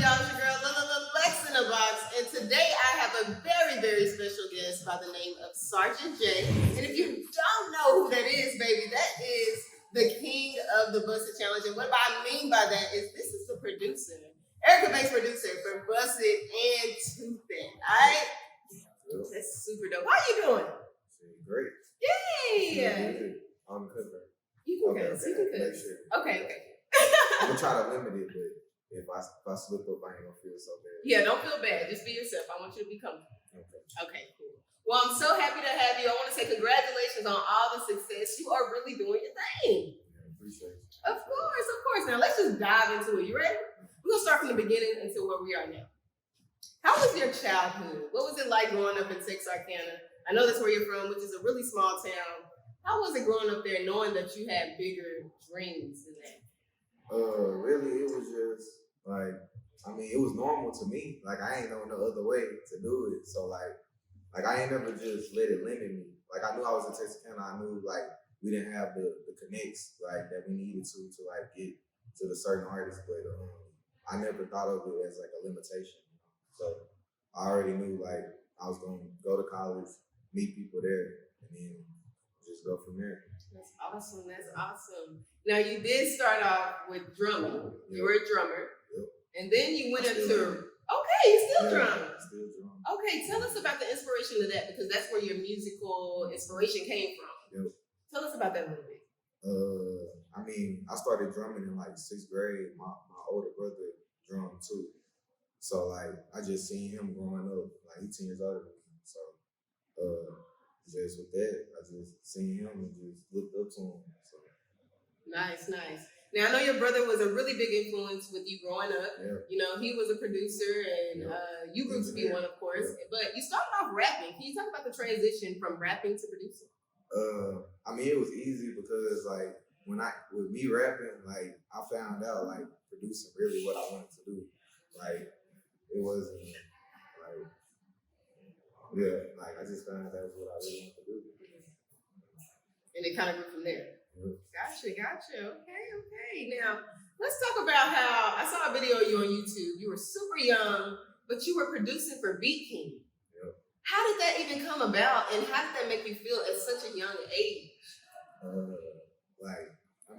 y'all? It's your girl, Lex in a Box, and today I have a very, very special guest by the name of Sergeant J. And if you don't know who that is, baby, that is the king of the Busted Challenge. And what I mean by that is this is the producer, Erica-based producer for Busted and Toothed. All right? That's super dope. How you doing? Great. Yay! I'm good. You can cuss. You can cuss. Okay. I'm gonna try to limit it, but if I slip up, I ain't gonna feel so bad. Yeah, don't feel bad. Just be yourself. I want you to be comfortable. Okay, cool. Well, I'm so happy to have you. I want to say congratulations on all the success. You are really doing your thing. Yeah, appreciate it. Of course. Now let's just dive into it. You ready? We're gonna start from the beginning until where we are now. How was your childhood? What was it like growing up in Texarkana? I know that's where you're from, which is a really small town. How was it growing up there, knowing that you had bigger dreams than that? Really, it was just like, it was normal to me. Like, I ain't know no other way to do it. So like I ain't never just let it limit me. Like, I knew I was in Texarkana. I knew like we didn't have the connects like that we needed to like get to the certain artists, but I never thought of it as like a limitation. So I already knew like I was gonna go to college, meet people there, and then just go from there. That's awesome. Now you did start off with drumming. Yep. You were a drummer. Yep. And then you went into you still drum. Still drum. Okay, tell us about the inspiration of that, because that's where your musical inspiration came from. Yep. Tell us about that a little bit. I started drumming in like 6th grade. My older brother drummed too. So like I just seen him growing up, like 18 years older than me. So just with that, I just seen him and just looked up to him. So. Nice. Now I know your brother was a really big influence with you growing up. Yeah. You know, he was a producer and you grew to be one, of course. Yeah. But you started off rapping. Can you talk about the transition from rapping to producing? It was easy because like with me rapping, like I found out like producing really what I wanted to do. Like it wasn't like I just found out that was what I really wanted to do. And it kind of grew from there. Mm-hmm. Gotcha. Okay. Now, let's talk about how I saw a video of you on YouTube. You were super young, but you were producing for Beat King. Yep. How did that even come about, and how did that make you feel at such a young age?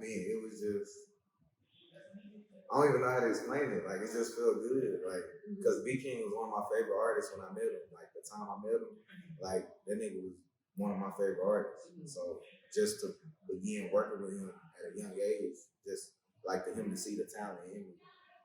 It was just, I don't even know how to explain it. Like, it just felt good. Like, because Beat King was one of my favorite artists when I met him. Like, the time I met him, like, that nigga was one of my favorite artists. So just to begin working with him at a young age, just like for him to see the talent in me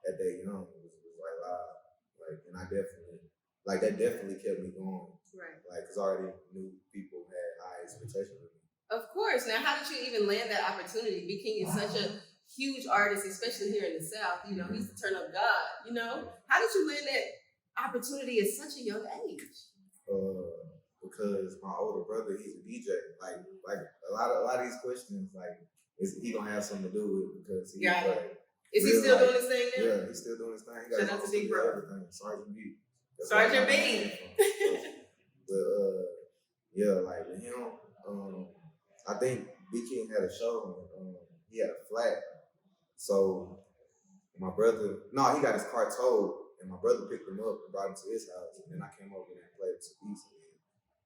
at that young was like wow. Like, and I definitely, like that definitely kept me going. Right. Like, cause I already knew people had high expectations of me. Of course. Now, how did you even land that opportunity? Beat King is such a huge artist, especially here in the South. You know, he's the turn up god. You know, how did you land that opportunity at such a young age? Because my older brother, he's a DJ. Like a lot of these questions, like, is he gonna have something to do with it? Because he is he still doing his thing now? Yeah, he's still doing his thing. He got shout out to Big Bro. Sergeant B. Sergeant B. But like with him, I think B King had a show. He had a flat, so my brother, he got his car towed, and my brother picked him up and brought him to his house, and then I came over and played some beats.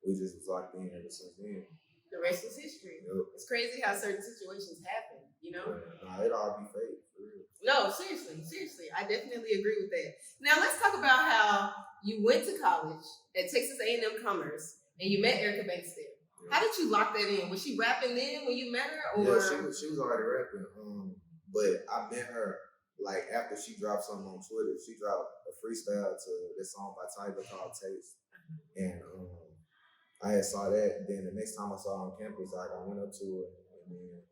We just was locked in ever since then. The rest is history. Yep. It's crazy how certain situations happen, you know? It all be fake, for real. No, seriously. I definitely agree with that. Now let's talk about how you went to college at Texas A&M Commerce and you met Erica Banks there. Yeah. How did you lock that in? Was she rapping then when you met her? Or? Yeah, she was already rapping. But I met her like after she dropped something on Twitter. She dropped a freestyle to this song by Tyler called Taste. And I had saw that. Then the next time I saw her on campus, I went up to her and then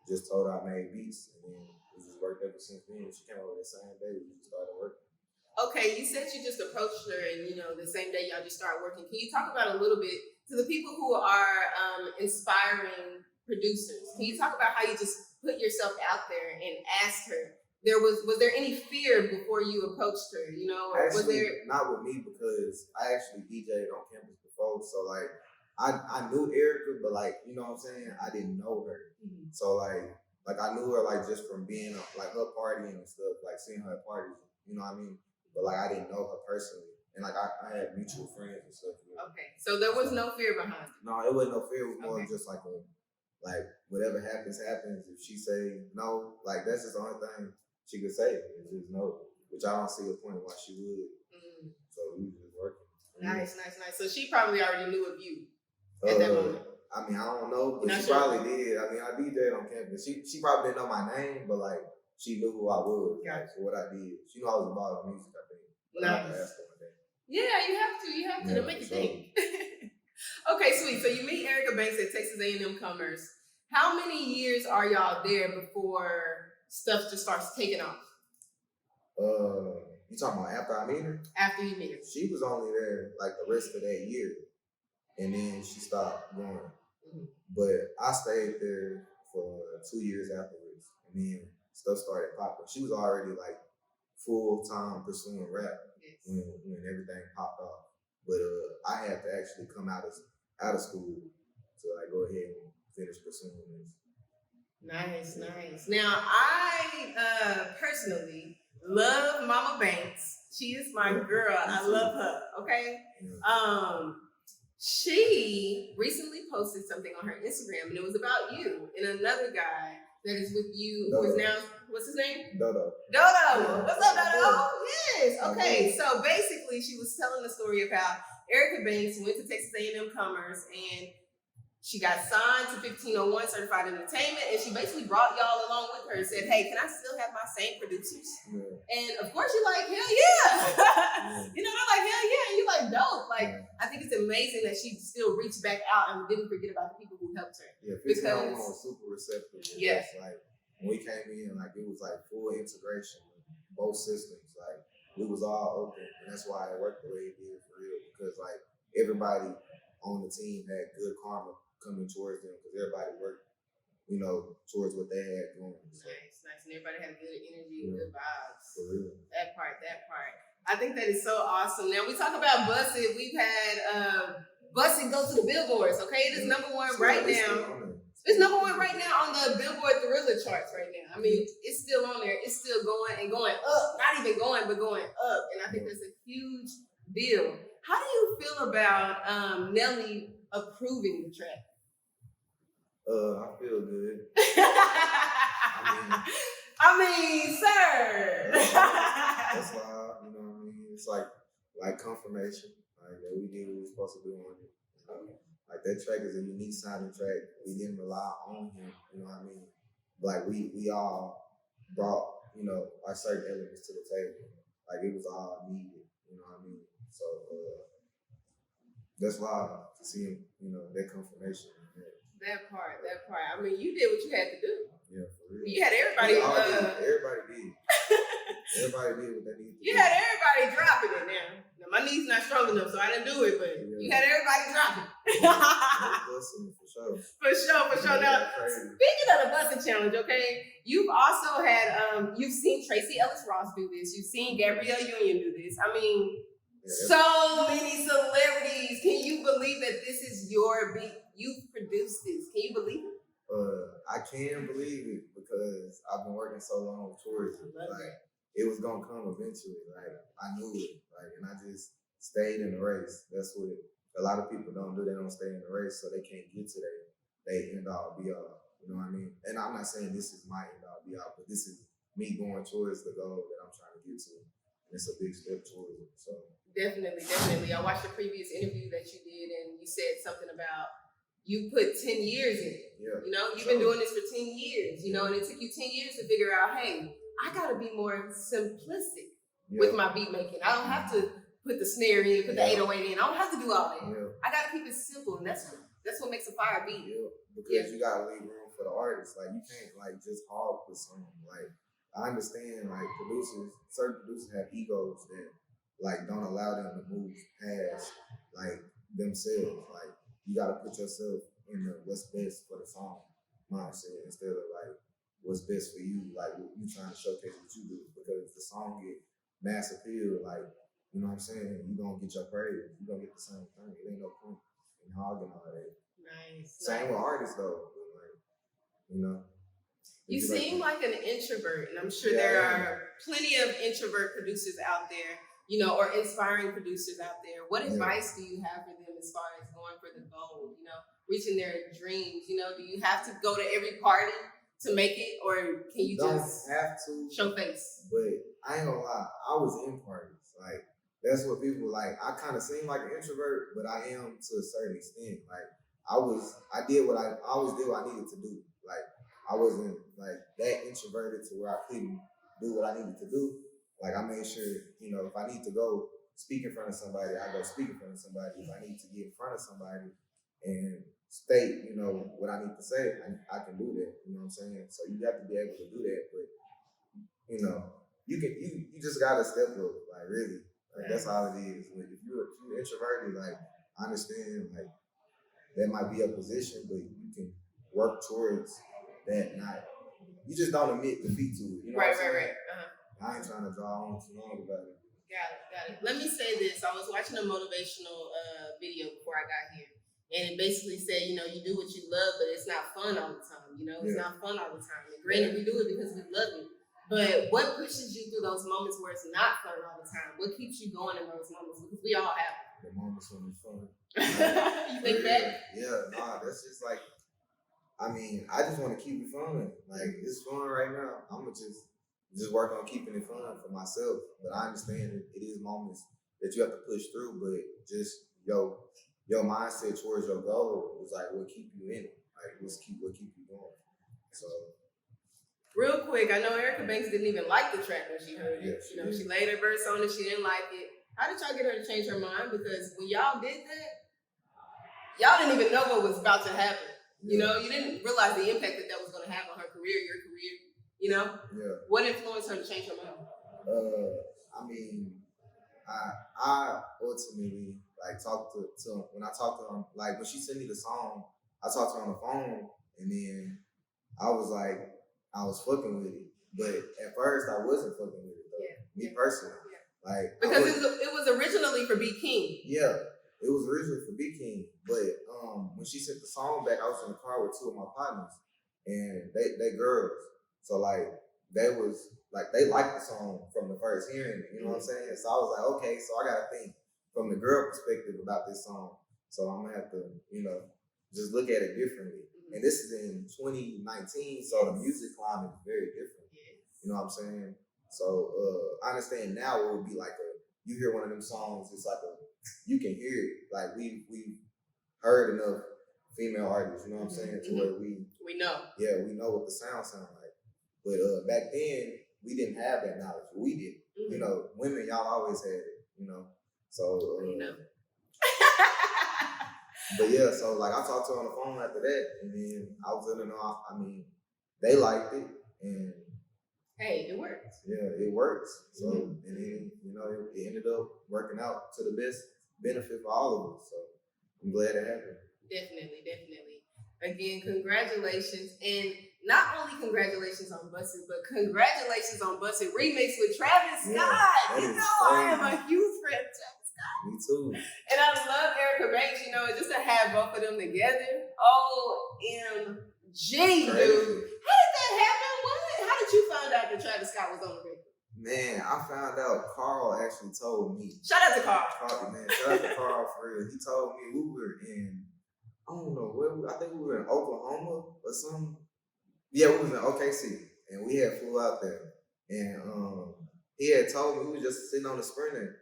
just told her I made beats. And then we just worked ever since then. She came over the same day. We just started working. Okay, you said you just approached her and, the same day y'all just started working. Can you talk about a little bit to the people who are inspiring producers? Can you talk about how you just put yourself out there and asked her? Was there any fear before you approached her? Or actually, was there? Not with me, because I actually DJ'd on campus before. So like I knew Erica, but like, you know what I'm saying? I didn't know her. Mm-hmm. So like like I knew her like just from being like her partying and stuff, like seeing her at parties, you know what I mean? But like I didn't know her personally, and like I had mutual friends and stuff. Okay, so there was no fear behind it. No, it wasn't no fear. It was more just like whatever happens, happens. If she say no, like that's just the only thing she could say is just no, which I don't see a point why she would. So we was just working. Nice. So she probably already knew of you at that moment. I mean, I don't know, but she probably did. I mean, I DJ'd on campus. She probably didn't know my name, but like she knew who I was, like for what I did. She knew I was involved in music, I think. Nice. Yeah, you have to make it think. Okay, sweet. So you meet Erica Banks at Texas A&M Commerce. How many years are y'all there before stuff just starts taking off? You talking about after I meet her? After you meet her. She was only there like the rest of that year, and then she stopped going. But I stayed there for 2 years afterwards, and then stuff started popping. She was already like full-time pursuing rap when everything popped off. But I had to actually come out of school to like go ahead and finish pursuing this. Nice. Now I personally love Mama Banks. She is my girl. I love her. Okay. Yeah. She recently posted something on her Instagram, and it was about you and another guy that is with you, who is now, what's his name? Dodo. Yeah. What's up, Dodo? Yes. Okay. So basically, she was telling the story of how Erica Banks went to Texas A&M Commerce, and she got signed to 1501 Certified Entertainment, and she basically brought y'all along with her and said, hey, can I still have my same producers? Yeah. And of course you're like, hell yeah. You know, they're like, hell yeah. And you're like, dope. Like, I think it's amazing that she still reached back out and didn't forget about the people who helped her. Yeah, 1501 was super receptive. Yeah. Like, when we came in, like, it was like full integration with both systems. Like, we was all open, and that's why it worked the way it did for real, because like everybody on the team had good karma coming towards them, because everybody worked, you know, towards what they had going. So. Nice. And everybody had good energy, good vibes. For real. That part. I think that is so awesome. Now we talk about Busted. We've had Busted go to the billboards. Okay, it is number one right now. It's number one right now on the Billboard Thriller charts right now. I mean, it's still on there. It's still going and going up. Not even going, but going up. And I think that's a huge deal. How do you feel about Nelly approving the track? I feel good. I mean, sir. That's loud, you know what I mean? It's like confirmation, like that we did what we were supposed to do on it. Like that track is a unique sounding track. We didn't rely on him, you know what I mean? Like we all brought, you know, our certain elements to the table. Like it was all needed, you know what I mean? So that's loud to see him, you know, that confirmation. That part. I mean, you did what you had to do. Yeah, for real. You had everybody. Everybody did. Everybody did what they needed to do. You had everybody dropping it now. Now, my knee's not strong enough, so I didn't do it, but you had everybody dropping it. For sure. Now, speaking of the Busted Challenge, okay, you've also had, you've seen Tracy Ellis Ross do this. You've seen Gabrielle Union do this. I mean, so many celebrities. Can you believe that this is your beat? You've produced this. Can you believe it? I can believe it because I've been working so long towards it. Like it was gonna come eventually. Like I knew it. Like, and I just stayed in the race. That's what a lot of people don't do. They don't stay in the race, so they can't get to they end all be all. You know what I mean? And I'm not saying this is my end all be all, but this is me going towards the goal that I'm trying to get to. And it's a big step towards it. So definitely. I watched the previous interview that you did, and you said something about you put 10 years in it. Yeah, you know, you've been doing this for 10 years, you know, and it took you 10 years to figure out, hey, I got to be more simplistic with my beat making. I don't have to put the snare in, put the 808 in. I don't have to do all that. Yeah. I got to keep it simple, and that's what makes a fire beat. Yeah, because you got to leave room for the artist. Like, you can't, like, just hog with something. Like, I understand, like, certain producers have egos that, like, don't allow them to move past, like, themselves. Like, you gotta put yourself in the what's best for the song mindset instead of like what's best for you, like you trying to showcase what you do. Because if the song get mass appeal, like, you know what I'm saying, you gonna get your praise. You gonna get the same thing. It ain't no point in hogging all that. Nice. Same with artists though, but like, you know. You seem like an introvert, and I'm sure Yeah, there I am. are plenty of introvert producers out there, you know, or inspiring producers out there. What Yeah. advice do you have for them as far as going for the goal, you know, reaching their dreams? You know, do you have to go to every party to make it, or can you don't just have to show face? But I ain't gonna lie, I was in parties. Like that's what people like. I kind of seem like an introvert, but I am to a certain extent. Like I did what I always did what I needed to do. Like I wasn't like that introverted to where I couldn't do what I needed to do. Like I made sure, you know, if I need to go speak in front of somebody, I go speak in front of somebody. If I need to get in front of somebody and state, you know, what I need to say, I can do that. You know what I'm saying? So you have to be able to do that. But you know, you just gotta step up, like really. Like that's all it is. Like, if you're introverted, like I understand, like that might be a position, but you can work towards that. Not you just don't admit defeat to it. You know Right. I ain't trying to draw on too long about it. Got it. Let me say this. I was watching a motivational video before I got here. And it basically said, you know, you do what you love, but it's not fun all the time. You know, it's not fun all the time. And granted, we do it because we love it. But what pushes you through those moments where it's not fun all the time? What keeps you going in those moments? Because we all have The moments when it's fun. You think that? Yeah, that's just like, I mean, I just want to keep it fun. Like, it's fun right now. I'm going to just work on keeping it fun for myself. But I understand that it is moments that you have to push through, but just your mindset towards your goal is like what keep you in it. Like, what keep you going. So. Real quick, I know Erica Banks didn't even like the track when she heard it. Yes, you know, she laid her verse on it, she didn't like it. How did y'all get her to change her mind? Because when y'all did that, y'all didn't even know what was about to happen. You know, you didn't realize the impact that was going to have on her career, your career. You know? Yeah. What influenced her to change her mind? I mean, I ultimately like talked to when I talked to her, like when she sent me the song, I talked to her on the phone, and then I was like, I was fucking with it, but at first I wasn't fucking with it though. Me personally, like because it was originally for B King. Yeah, it was originally for B King, but when she sent the song back, I was in the car with two of my partners, and they girls, so like they liked the song from the first hearing, you know what I'm saying? So I was like, okay, so I gotta think from the girl perspective about this song, so I'm gonna have to, you know, just look at it differently. And this is in 2019, so the music climate is very different. You know what I'm saying? So I understand now it would be like you hear one of them songs, it's like you can hear it. Like we heard enough female artists, you know what I'm saying, to where we know. Yeah, we know what the sound like. But back then we didn't have that knowledge. We did. You know, women, y'all always had it, you know. So but yeah, so like I talked to her on the phone after that, and then I was letting her know. I mean, they liked it, and hey, it worked. Yeah, it works. So and then you know it ended up working out to the best benefit for all of us. So I'm glad it happened. Definitely. Again, congratulations, and not only congratulations on Busted, but congratulations on Busted remix with Travis Scott. You know, I am a huge fan of Travis. Me too. And I love Erica Banks, you know, just to have both of them together. OMG, dude. How did that happen? How did you find out that Travis Scott was on the record? Man, I found out Carl actually told me. Shout out to Carl. Shout out to Carl for real. He told me we were in, I don't know, I think we were in Oklahoma or something. Yeah, we was in OKC, and we had flew out there. And he had told me, we was just sitting on the Sprinter.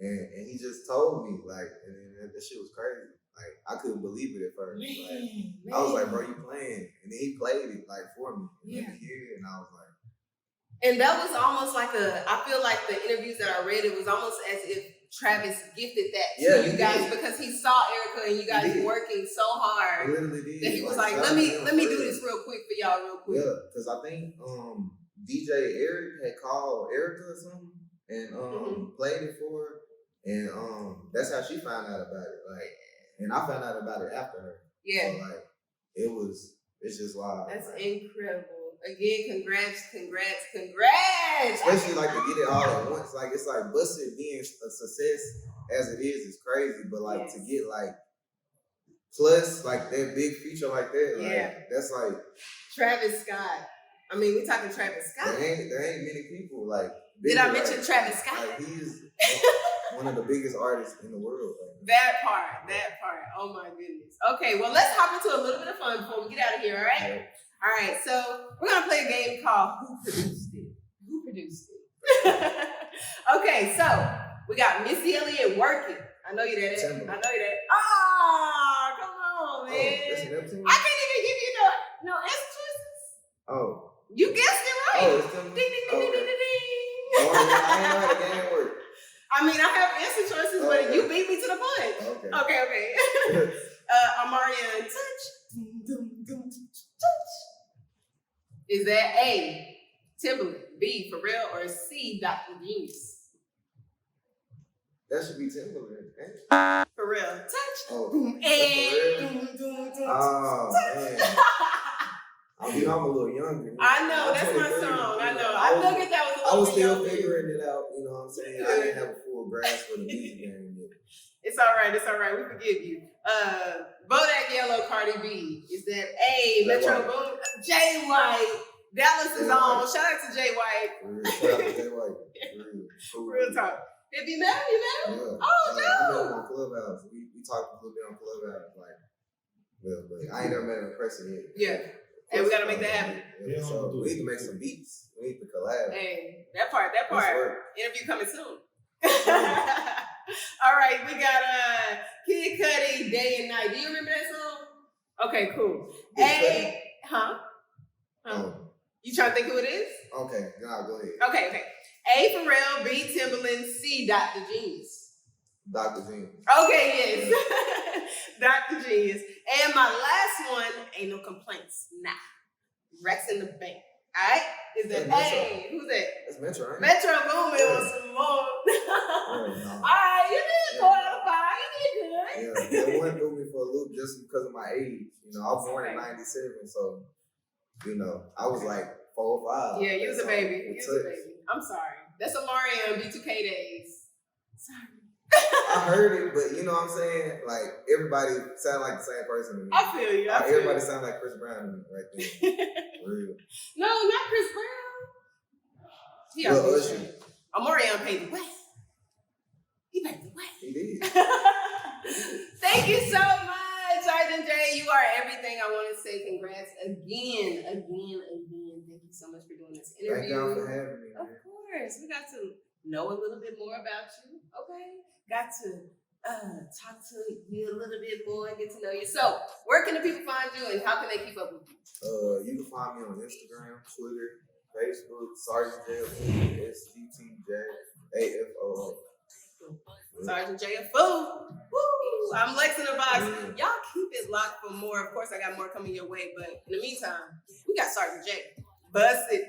And he just told me, like, and that shit was crazy. Like, I couldn't believe it at first. I was like, bro, you playing? And then he played it, like, for me. And let me hear it, and I was like. And that was almost like I feel like the interviews that I read, it was almost as if Travis gifted that to you guys because he saw Erica and you guys working so hard. He literally did. That he was like, let me do this real quick for y'all real quick. Yeah, because I think DJ Eric had called Erica or something and played it for her. And that's how she found out about it. Like, and I found out about it after her. Yeah. So like, it's just wild. That's incredible. Again, congrats. Especially like to get it all at once. Like it's like Busted being a success as it is crazy. But like to get like plus like that big feature like that, like that's like Travis Scott. I mean, we talking Travis Scott. There ain't many people like. Did I mention Travis Scott? Like he's one of the biggest artists in the world. Like. That part. Oh my goodness. Okay, well, let's hop into a little bit of fun before we get out of here, all right? Yeah. All right, so we're going to play a game called Who Produced It? Okay, so we got Missy Elliott working. I know you that. Ah, come on, man. I can't even give you no answer choices. Oh. You guessed it right. Oh, it's them. Ding, ding, ding, ding, ding, ding, ding. I didn't know how the game worked. I mean, I have answer choices, but you beat me to the punch. Okay. Amarian, touch. Is that A, Timberland, B, Pharrell, or C, Dr. Genius? That should be Timberland. Pharrell, touch. Oh, And oh man. I mean, I'm a little younger. I know, that's my song. I know. I figured that was a little I was still younger. figuring it out, you know what I'm saying? I didn't have a full grasp of the music game yet. It's all right. We forgive you. Bodak Yellow, Cardi B. Is that A, Metro Boom? Jay White. Dallas is on. Shout out to Jay White. Shout out to Jay White. Real talk. Have you met him? Yeah. Oh, I met him no. on Clubhouse. We talked a little bit on Clubhouse. Like, well, but I ain't never met him in person yet. Yeah. Hey, we got to make that happen. Yeah, so we need to make some beats. We need to collab. Hey, that part. Interview coming soon. All right, we got Kid Cudi, Day and Night. Do you remember that song? Okay, cool. A, huh? Oh. You trying to think who it is? Okay, nah, go ahead. Okay. A, Pharrell, B, Timberland, C, Dr. Genius. Dr. Genius. Okay, yes. Dr. Genius. And my last one, ain't no complaints. Nah. Rex in the Bank. All right? Is that A? Who's that? That's Metro, right? Metro Boomin on some more. No. All right, you did 4 out of 5. You did good. Yeah, that one threw me for a loop just because of my age. You know, I was born in '97, so, you know, I was like 4 or 5. Yeah, you was a baby. I'm sorry. That's Amari on B2K days. Sorry. I heard it, but you know what I'm saying? Like, everybody sound like the same person to me. I feel you. Everybody sound like Chris Brown to me right there. For real. No, not Chris Brown. He Omarion paid the way. He paid the way. He did. Thank you so much, Sergeant J. You are everything. I want to say congrats again. Thank you so much for doing this interview. Thank y'all for having me. Of course. We got to know a little bit more about you. Okay. Got to talk to you a little bit more and get to know you. So, where can the people find you and how can they keep up with you? You can find me on Instagram, Twitter, Facebook, Sergeant J, SGT AFO. Sergeant J, a fool. Woo! I'm Lex in the Box. Y'all keep it locked for more. Of course, I got more coming your way, but in the meantime, we got Sergeant J. Bust it.